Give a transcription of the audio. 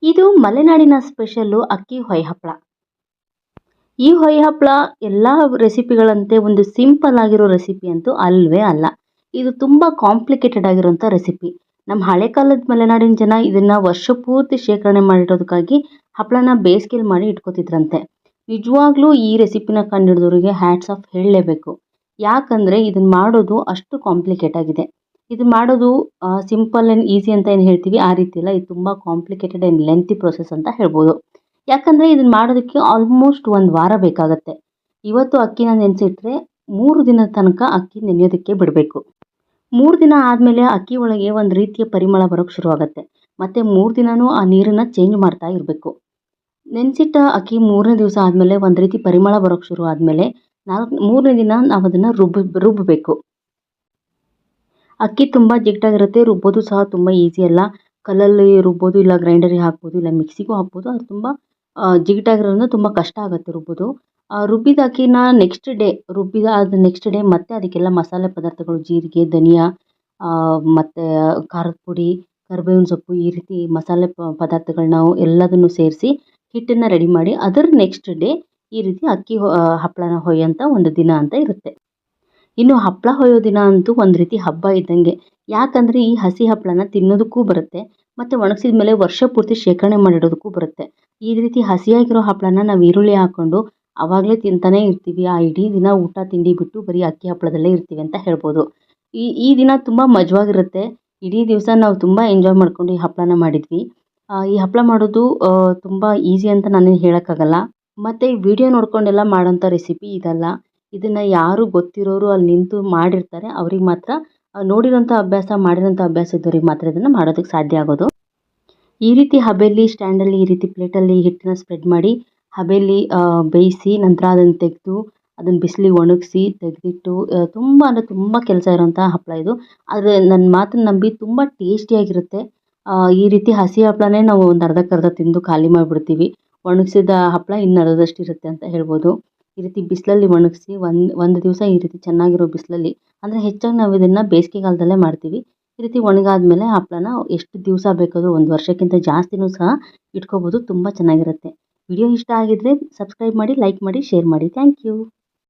ಇದು ಮಲೆನಾಡಿನ ಸ್ಪೆಷಲ್ಲು ಅಕ್ಕಿ ಹೊಯ್ ಹಪ್ಪಳ. ಈ ಹೊಯ್ ಹಪ್ಪಳ ಎಲ್ಲ ರೆಸಿಪಿಗಳಂತೆ ಒಂದು ಸಿಂಪಲ್ ಆಗಿರೋ ರೆಸಿಪಿ ಅಂತೂ ಅಲ್ವೇ ಅಲ್ಲ. ಇದು ತುಂಬ ಕಾಂಪ್ಲಿಕೇಟೆಡ್ ಆಗಿರೋಂಥ ರೆಸಿಪಿ. ನಮ್ಮ ಹಳೆ ಕಾಲದ ಮಲೆನಾಡಿನ ಜನ ಇದನ್ನು ವರ್ಷ ಪೂರ್ತಿ ಶೇಖರಣೆ ಮಾಡಿಡೋದಕ್ಕಾಗಿ ಹಪ್ಪಳನ ಬೇಸಿಗೆಲಿ ಮಾಡಿ ಇಟ್ಕೋತಿದ್ರಂತೆ. ನಿಜವಾಗ್ಲೂ ಈ ರೆಸಿಪಿನ ಕಂಡುಹಿಡಿದವರಿಗೆ ಹ್ಯಾಟ್ಸ್ ಆಫ್ ಹೇಳಲೇಬೇಕು. ಯಾಕಂದರೆ ಇದನ್ನು ಮಾಡೋದು ಅಷ್ಟು ಕಾಂಪ್ಲಿಕೇಟ್ ಆಗಿದೆ. ಇದು ಮಾಡೋದು ಸಿಂಪಲ್ ಆ್ಯಂಡ್ ಈಸಿ ಅಂತ ಏನು ಹೇಳ್ತೀವಿ ಆ ರೀತಿ ಇಲ್ಲ. ಇದು ತುಂಬ ಕಾಂಪ್ಲಿಕೇಟೆಡ್ ಆ್ಯಂಡ್ ಲೆಂತಿ ಪ್ರೊಸೆಸ್ ಅಂತ ಹೇಳ್ಬೋದು. ಯಾಕಂದರೆ ಇದನ್ನು ಮಾಡೋದಕ್ಕೆ ಆಲ್ಮೋಸ್ಟ್ 1 ವಾರ ಬೇಕಾಗುತ್ತೆ. ಇವತ್ತು ಅಕ್ಕಿನ ನೆನೆಸಿಟ್ರೆ 3 ದಿನದ ತನಕ ಅಕ್ಕಿ ನೆನೆಯೋದಕ್ಕೆ ಬಿಡಬೇಕು. 3 ದಿನ ಆದಮೇಲೆ ಅಕ್ಕಿ ಒಳಗೆ ಒಂದು ರೀತಿಯ ಪರಿಮಳ ಬರೋಕ್ಕೆ ಶುರುವಾಗುತ್ತೆ. ಮತ್ತು 3 ದಿನವೂ ಆ ನೀರನ್ನು ಚೇಂಜ್ ಮಾಡ್ತಾ ಇರಬೇಕು. ನೆನೆಸಿಟ್ಟ ಅಕ್ಕಿ 3ನೇ ದಿವಸ ಆದಮೇಲೆ ಒಂದು ರೀತಿ ಪರಿಮಳ ಬರೋಕ್ಕೆ ಶುರು ಆದಮೇಲೆ 3ನೇ ದಿನ ನಾವು ಅದನ್ನು ರುಬ್ಬಬೇಕು. ಅಕ್ಕಿ ತುಂಬ ಜಿಡ್ಡಾಗಿರುತ್ತೆ, ರುಬ್ಬೋದು ಸಹ ತುಂಬ ಈಸಿ ಅಲ್ಲ. ಕಲ್ಲಲ್ಲಿ ರುಬ್ಬೋದು, ಇಲ್ಲ ಗ್ರೈಂಡರಿಗೆ ಹಾಕ್ಬೋದು, ಇಲ್ಲ ಮಿಕ್ಸಿಗೂ ಹಾಕ್ಬೋದು. ಅದು ತುಂಬ ಜಿಡ್ಡಾಗಿರೋದ್ರಿಂದ ತುಂಬ ಕಷ್ಟ ಆಗುತ್ತೆ ರುಬ್ಬೋದು. ರುಬ್ಬಿದ ಅಕ್ಕಿನ ನೆಕ್ಸ್ಟ್ ಡೇ ಮತ್ತೆ ಅದಕ್ಕೆಲ್ಲ ಮಸಾಲೆ ಪದಾರ್ಥಗಳು, ಜೀರಿಗೆ, ಧನಿಯಾ, ಮತ್ತು ಖಾರದ ಪುಡಿ, ಕರಿಬೇವಿನ ಸೊಪ್ಪು, ಈ ರೀತಿ ಮಸಾಲೆ ಪದಾರ್ಥಗಳನ್ನ ಎಲ್ಲದನ್ನು ಸೇರಿಸಿ ಹಿಟ್ಟನ್ನು ರೆಡಿ ಮಾಡಿ ಅದರ ನೆಕ್ಸ್ಟ್ ಡೇ ಈ ರೀತಿ ಅಕ್ಕಿ ಹಪ್ಪಳನ ಹೊಯ್ಯೋಂಥ ಒಂದು ದಿನ ಅಂತ ಇರುತ್ತೆ. ಇನ್ನು ಹಪ್ಪಳ ಹೊಯ್ಯೋ ದಿನ ಅಂತೂ ಒಂದು ರೀತಿ ಹಬ್ಬ ಇದ್ದಂಗೆ. ಯಾಕಂದರೆ ಈ ಹಸಿ ಹಪ್ಪಳನ ತಿನ್ನೋದಕ್ಕೂ ಬರುತ್ತೆ ಮತ್ತು ಒಣಗಿಸಿದ ಮೇಲೆ ವರ್ಷ ಪೂರ್ತಿ ಶೇಖರಣೆ ಮಾಡಿಡೋದಕ್ಕೂ ಬರುತ್ತೆ. ಈ ರೀತಿ ಹಸಿಯಾಗಿರೋ ಹಪ್ಪಳನ ನಾವು ಈರುಳ್ಳಿ ಹಾಕ್ಕೊಂಡು ಆವಾಗಲೇ ತಿಂತಾನೇ ಇರ್ತೀವಿ. ಆ ಇಡೀ ದಿನ ಊಟ ತಿಂಡಿ ಬಿಟ್ಟು ಬರೀ ಅಕ್ಕಿ ಹಪ್ಪಳದಲ್ಲೇ ಇರ್ತೀವಿ ಅಂತ ಹೇಳ್ಬೋದು. ಈ ದಿನ ತುಂಬ ಮಜವಾಗಿರುತ್ತೆ. ಇಡೀ ದಿವಸ ನಾವು ತುಂಬ ಎಂಜಾಯ್ ಮಾಡ್ಕೊಂಡು ಈ ಹಪ್ಪಳನ ಮಾಡಿದ್ವಿ. ಈ ಹಪ್ಪಳ ಮಾಡೋದು ತುಂಬ ಈಸಿ ಅಂತ ನಾನೇನು ಹೇಳೋಕ್ಕಾಗಲ್ಲ. ಮತ್ತು ಈ ವಿಡಿಯೋ ನೋಡ್ಕೊಂಡೆಲ್ಲ ಮಾಡೋಂಥ ರೆಸಿಪಿ ಇದಲ್ಲ. ಇದನ್ನು ಯಾರು ಗೊತ್ತಿರೋರು ಅಲ್ಲಿ ನಿಂತು ಮಾಡಿರ್ತಾರೆ ಅವ್ರಿಗೆ ಮಾತ್ರ, ನೋಡಿರೋಂಥ ಅಭ್ಯಾಸ, ಮಾಡಿರೋಂಥ ಅಭ್ಯಾಸ ಇದ್ದವ್ರಿಗೆ ಮಾತ್ರ ಇದನ್ನು ಮಾಡೋದಕ್ಕೆ ಸಾಧ್ಯ ಆಗೋದು. ಈ ರೀತಿ ಹಬೆಯಲ್ಲಿ, ಸ್ಟ್ಯಾಂಡಲ್ಲಿ, ಈ ರೀತಿ ಪ್ಲೇಟಲ್ಲಿ ಹಿಟ್ಟನ್ನ ಸ್ಪ್ರೆಡ್ ಮಾಡಿ ಹಬೆಯಲ್ಲಿ ಬೇಯಿಸಿ ನಂತರ ಅದನ್ನು ತೆಗೆದು ಅದನ್ನು ಬಿಸಿಲಿಗೆ ಒಣಗಿಸಿ ತೆಗೆದಿಟ್ಟು ತುಂಬ ಅಂದರೆ ತುಂಬ ಕೆಲಸ ಇರೋಂಥ ಹಪ್ಪಳ ಇದು. ಆದರೆ ನನ್ನ ಮಾತನ್ನು ನಂಬಿ ತುಂಬ ಟೇಸ್ಟಿಯಾಗಿರುತ್ತೆ. ಈ ರೀತಿ ಹಸಿ ಹಪ್ಪಳನೇ ನಾವು ಒಂದು ಅರ್ಧಕ್ಕರ್ಧ ತಿಂದು ಖಾಲಿ ಮಾಡಿಬಿಡ್ತೀವಿ. ಒಣಗಿಸಿದ ಹಪ್ಪಳ ಇನ್ನು ಅರ್ಧದಷ್ಟು ಇರುತ್ತೆ ಅಂತ ಹೇಳ್ಬೋದು. ಈ ರೀತಿ ಬಿಸಿಲಲ್ಲಿ ಒಣಗಿಸಿ ಒಂದು ದಿವಸ ಈ ರೀತಿ ಚೆನ್ನಾಗಿರೋ ಬಿಸಿಲಲ್ಲಿ, ಅಂದರೆ ಹೆಚ್ಚಾಗಿ ನಾವು ಇದನ್ನು ಬೇಸಿಗೆಗಾಲದಲ್ಲೇ ಮಾಡ್ತೀವಿ. ಈ ರೀತಿ ಒಣಗಾದ್ಮೇಲೆ ಹಪ್ಪಳನ ಎಷ್ಟು ದಿವಸ ಬೇಕಾದರೂ 1 ವರ್ಷಕ್ಕಿಂತ ಜಾಸ್ತಿನೂ ಸಹ ಇಟ್ಕೋಬೋದು. ತುಂಬ ಚೆನ್ನಾಗಿರುತ್ತೆ. ವಿಡಿಯೋ ಇಷ್ಟ ಆಗಿದ್ದರೆ ಸಬ್ಸ್ಕ್ರೈಬ್ ಮಾಡಿ, ಲೈಕ್ ಮಾಡಿ, ಶೇರ್ ಮಾಡಿ. Thank you.